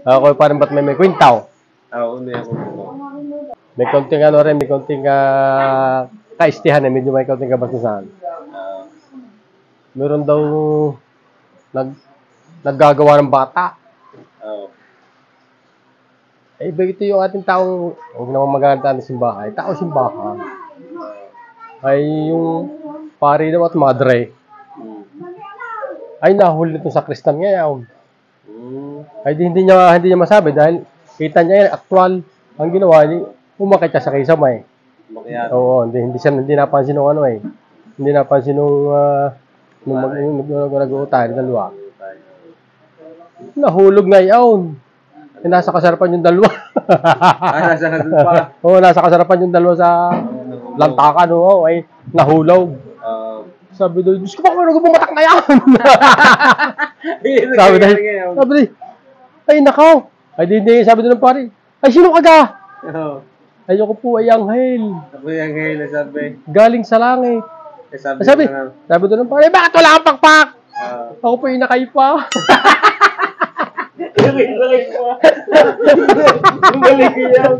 Ako parang ba't may kwintaw. Oo, hindi ako po. May konting ano rin, may konting kaistihan medyo may konting kabastusan. Meron daw naggagawa ng bata. Oo. Eh, ito yung ating taong, huwag naman maganda ng simbahan. Taong simbahan. Ay yung pari daw at madre. Ay nahuli nito sa kristan ngayon. Ay hindi niya masabi dahil kita niya yan, actual. Ang ginawa niya, umakit siya sa kisama eh. Oo, hindi napansin nung ano eh. Hindi napansin nung nag-uutay, dalawa. Nahulog ngayon. Eh, nasa kasarapan yung dalawa. Nasa kasarapan pa? Oo, nasa kasarapan yung dalawa sa lantakan. Oo, ay nahulog. Sabi doon, Diyos ko ba, ano bumatak na yan? sabi doon, ay nakaw. Ay hindi, sabi doon ng pari, ay sino ka ga? Ayoko po ay anghel. Ako yung anghel na sabi. Galing sa langit. Sabi doon ng pari, bakit wala kang pakpak? Ako po yung inakay pa. Balik ko yan.